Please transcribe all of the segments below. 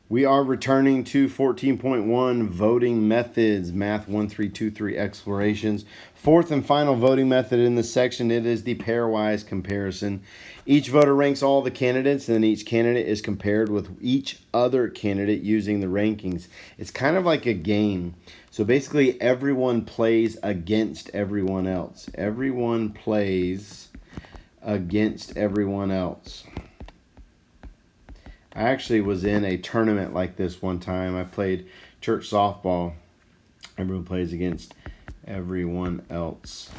We are returning to 14.1 voting methods, math 1323 explorations. Fourth and final voting method in this section, it is the pairwise comparison. Each voter ranks all the candidates, and then each candidate is compared with each other candidate using the rankings. It's kind of like a game. So basically everyone plays against everyone else. Everyone plays against everyone else. I actually was in a tournament like this one time. I played church softball. Everyone plays against everyone else.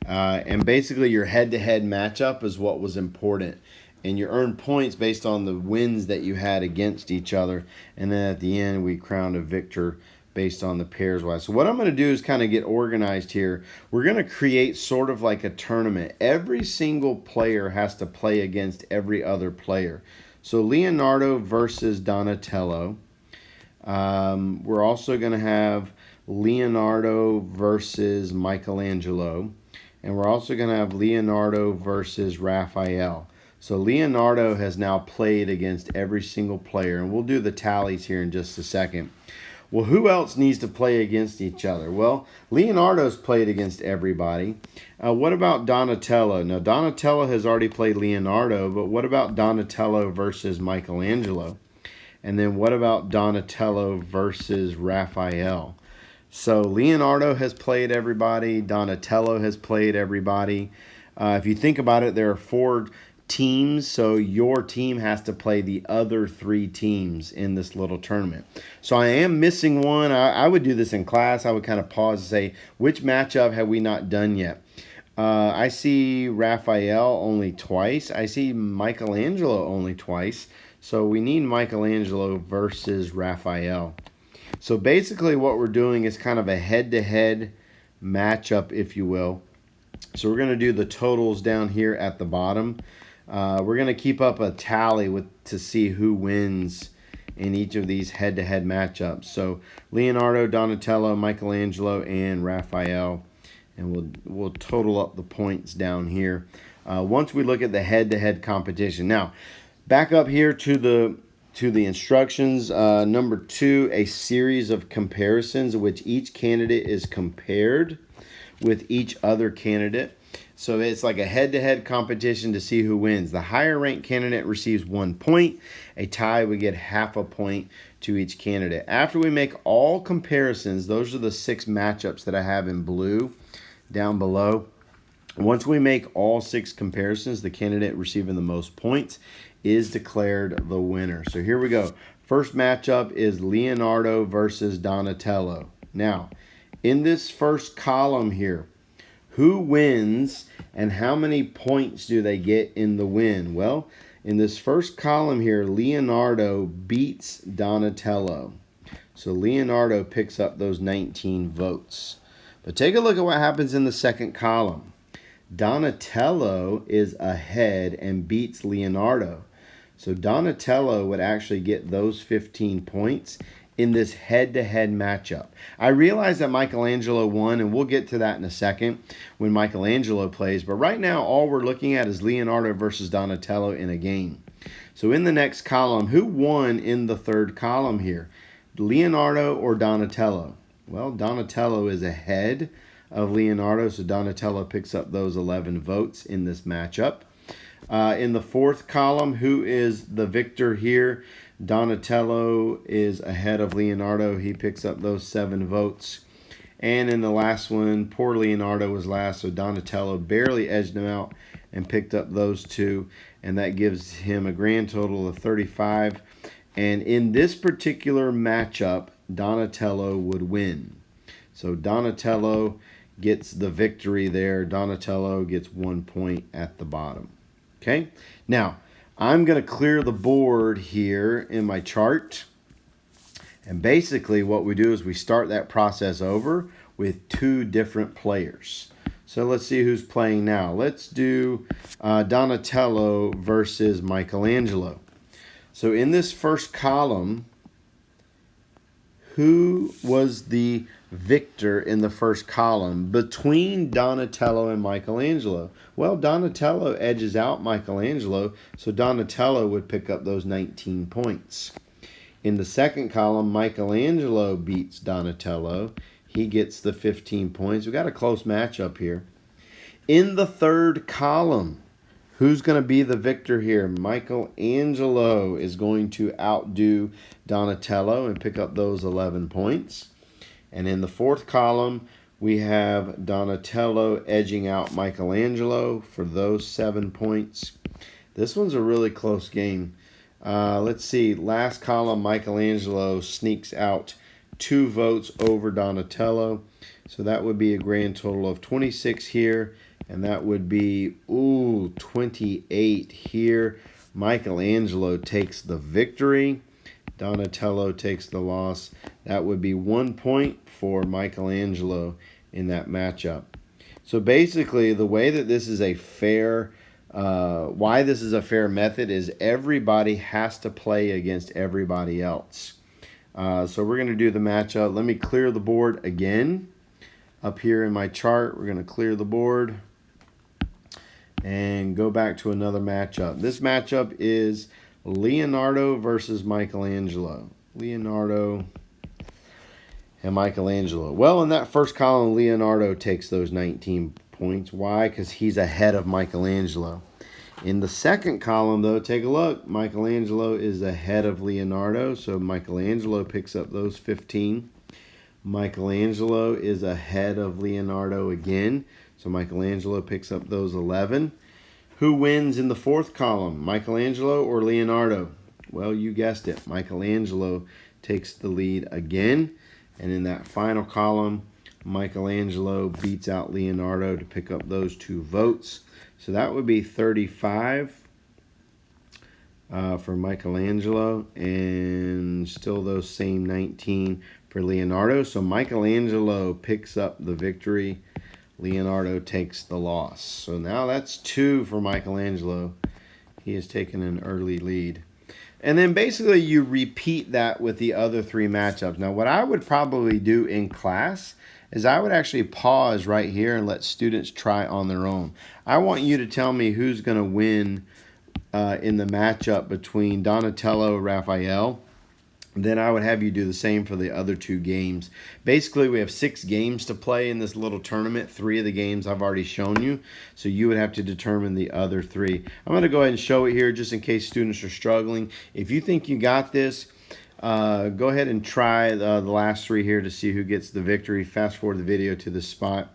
And basically your head-to-head matchup is what was important. And you earn points based on the wins that you had against each other. And then at the end, we crowned a victor based on the pairs-wise. So what I'm going to do is kind of get organized here. We're going to create sort of like a tournament. Every single player has to play against every other player. So Leonardo versus Donatello. We're also going to have Leonardo versus Michelangelo. And we're also going to have Leonardo versus Raphael. So Leonardo has now played against every single player. And we'll do the tallies here in just a second. Well, who else needs to play against each other? Well, Leonardo's played against everybody. What about Donatello? Now, Donatello has already played Leonardo, but what about Donatello versus Michelangelo? And then what about Donatello versus Raphael? So Leonardo has played everybody. Donatello has played everybody. If you think about it, there are 4 teams, so your team has to play the other 3 teams in this little tournament. So I am missing one. I would do this in class. I would kind of pause and say, which matchup have we not done yet? I see Raphael only twice. I see Michelangelo only twice. So we need Michelangelo versus Raphael. So basically what we're doing is kind of a head-to-head matchup, if you will. So we're going to do the totals down here at the bottom. We're going to keep up a tally to see who wins in each of these head-to-head matchups. So Leonardo, Donatello, Michelangelo, and Raphael. And we'll total up the points down here once we look at the head-to-head competition. Now, back up here to the instructions. Number 2, a series of comparisons in which each candidate is compared with each other candidate. So it's like a head-to-head competition to see who wins. The higher ranked candidate receives 1 point. A tie would get half a point to each candidate. After we make all comparisons, those are the 6 matchups that I have in blue down below. Once we make all 6 comparisons, the candidate receiving the most points is declared the winner. So here we go. First matchup is Leonardo versus Donatello. Now, in this first column here, who wins and how many points do they get in the win? Well, in this first column here, Leonardo beats Donatello. So Leonardo picks up those 19 votes. But take a look at what happens in the second column. Donatello is ahead and beats Leonardo. So Donatello would actually get those 15 points in this head-to-head matchup. I realize that Michelangelo won, and we'll get to that in a second when Michelangelo plays. But right now, all we're looking at is Leonardo versus Donatello in a game. So in the next column, who won in the third column here? Leonardo or Donatello? Well, Donatello is ahead of Leonardo, so Donatello picks up those 11 votes in this matchup. In the fourth column, who is the victor here? Donatello is ahead of Leonardo. He picks up those 7 votes. And in the last one, poor Leonardo was last, so Donatello barely edged him out and picked up those 2. And that gives him a grand total of 35. And in this particular matchup, Donatello would win. So Donatello gets the victory there. Donatello gets 1 point at the bottom. Okay, now I'm going to clear the board here in my chart. And basically what we do is we start that process over with 2 different players. So let's see who's playing now. Let's do Donatello versus Michelangelo. So in this first column, who was the victor in the first column between Donatello and Michelangelo? Well, Donatello edges out Michelangelo, so Donatello would pick up those 19 points. In the second column, Michelangelo beats Donatello. He gets the 15 points. We got a close matchup here. In the third column, who's going to be the victor here? Michelangelo is going to outdo Donatello and pick up those 11 points. And in the fourth column, we have Donatello edging out Michelangelo for those 7 points. This one's a really close game. Let's see. Last column, Michelangelo sneaks out 2 votes over Donatello. So that would be a grand total of 26 here. And that would be, 28 here. Michelangelo takes the victory. Donatello takes the loss. That would be 1 point for Michelangelo in that matchup. So basically, the way that this is a fair, why this is a fair method is everybody has to play against everybody else. So we're going to do the matchup. Let me clear the board again. Up here in my chart, we're going to clear the board and go back to another matchup. This matchup is Leonardo versus Michelangelo. Leonardo and Michelangelo. Well, in that first column, Leonardo takes those 19 points. Why? Because he's ahead of Michelangelo. In the second column, though, take a look. Michelangelo is ahead of Leonardo, so Michelangelo picks up those 15. Michelangelo is ahead of Leonardo again, so Michelangelo picks up those 11. Who wins in the fourth column, Michelangelo or Leonardo? Well, you guessed it. Michelangelo takes the lead again. And in that final column, Michelangelo beats out Leonardo to pick up those 2 votes. So that would be 35 for Michelangelo and still those same 19 for Leonardo. So Michelangelo picks up the victory. Leonardo takes the loss. So now that's 2 for Michelangelo. He has taken an early lead. And then basically you repeat that with the other 3 matchups. Now what I would probably do in class is I would actually pause right here and let students try on their own. I want you to tell me who's going to win in the matchup between Donatello and Raphael. Then I would have you do the same for the other 2 games. Basically, we have 6 games to play in this little tournament. 3 of the games I've already shown you. So you would have to determine the other 3. I'm going to go ahead and show it here just in case students are struggling. If you think you got this, go ahead and try the last 3 here to see who gets the victory. Fast forward the video to this spot.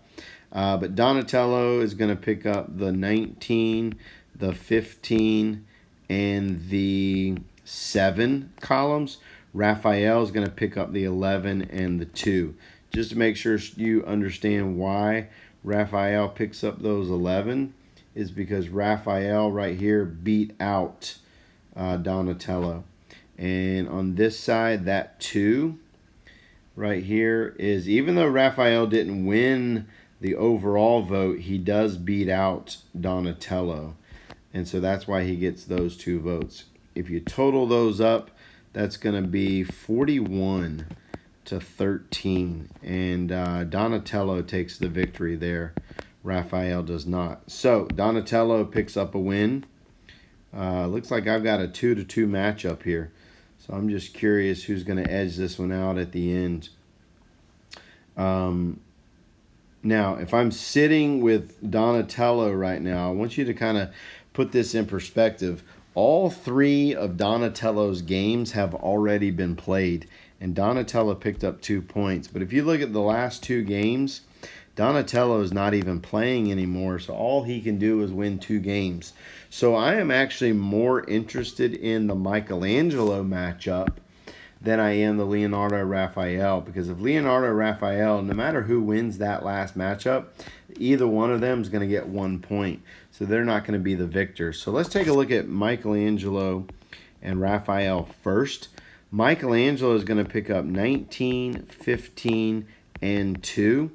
But Donatello is going to pick up the 19, the 15, and the 7 columns. Raphael is going to pick up the 11 and the 2. Just to make sure you understand why Raphael picks up those 11 is because Raphael right here beat out Donatello. And on this side, that 2 right here is, even though Raphael didn't win the overall vote, he does beat out Donatello. And so that's why he gets those 2 votes. If you total those up, that's going to be 41 to 13. And Donatello takes the victory there. Raphael does not. So Donatello picks up a win. Looks like I've got a 2-2 matchup here. So I'm just curious who's going to edge this one out at the end. Now, if I'm sitting with Donatello right now, I want you to kind of put this in perspective. All 3 of Donatello's games have already been played, and Donatello picked up 2 points. But if you look at the last 2 games, Donatello is not even playing anymore, so all he can do is win 2 games. So I am actually more interested in the Michelangelo matchup than I am the Leonardo Raphael, because if Leonardo Raphael, no matter who wins that last matchup, either one of them is going to get 1 point. So they're not going to be the victor. So let's take a look at Michelangelo and Raphael first. Michelangelo is going to pick up 19, 15, and 2.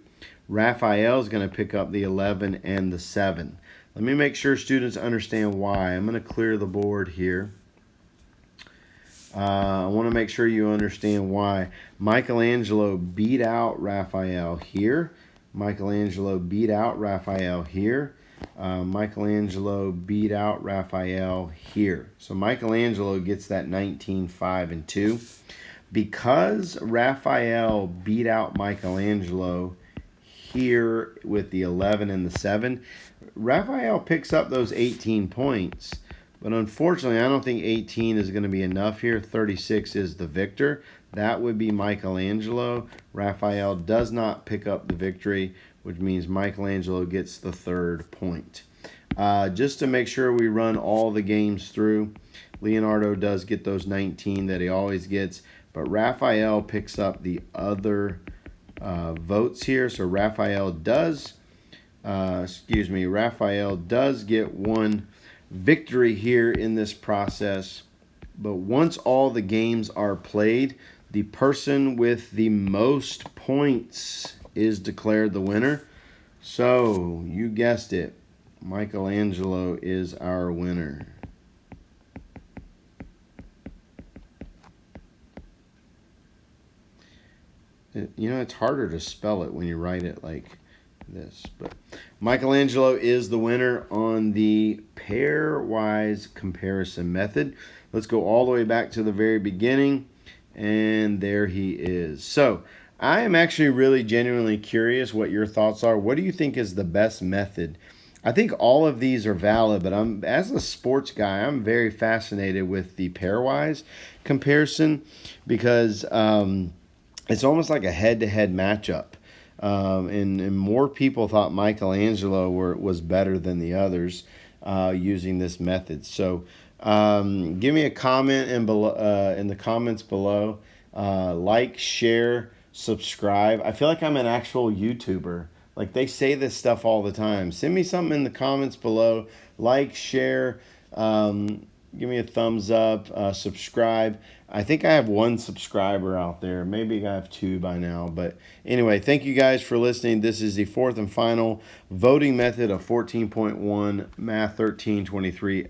Raphael is going to pick up the 11 and the 7. Let me make sure students understand why. I'm going to clear the board here. I want to make sure you understand why. Michelangelo beat out Raphael here. Michelangelo beat out Raphael here. Michelangelo beat out Raphael here. So Michelangelo gets that 19, 5, and 2. Because Raphael beat out Michelangelo here with the 11 and the 7, Raphael picks up those 18 points. But unfortunately, I don't think 18 is going to be enough here. 36 is the victor. That would be Michelangelo. Raphael does not pick up the victory, which means Michelangelo gets the 3rd point. Just to make sure we run all the games through, Leonardo does get those 19 that he always gets, but Raphael picks up the other votes here. So Raphael does get one victory here in this process. But once all the games are played, the person with the most points is declared the winner. So, you guessed it, Michelangelo is our winner. It's harder to spell it when you write it like this. But Michelangelo is the winner on the pairwise comparison method. Let's go all the way back to the very beginning. And there he is. So I am actually really genuinely curious what your thoughts are. What do you think is the best method? I think all of these are valid, but as a sports guy, I'm very fascinated with the pairwise comparison because it's almost like a head-to-head matchup. And more people thought Michelangelo was better than the others using this method. So give me a comment in the comments below. Like, share, subscribe. I feel like I'm an actual YouTuber. Like, they say this stuff all the time. Send me something in the comments below. Like, share, give me a thumbs up, subscribe. I think I have 1 subscriber out there. Maybe I have 2 by now. But anyway, thank you guys for listening. This is the 4th and final voting method of 14.1 Math 1323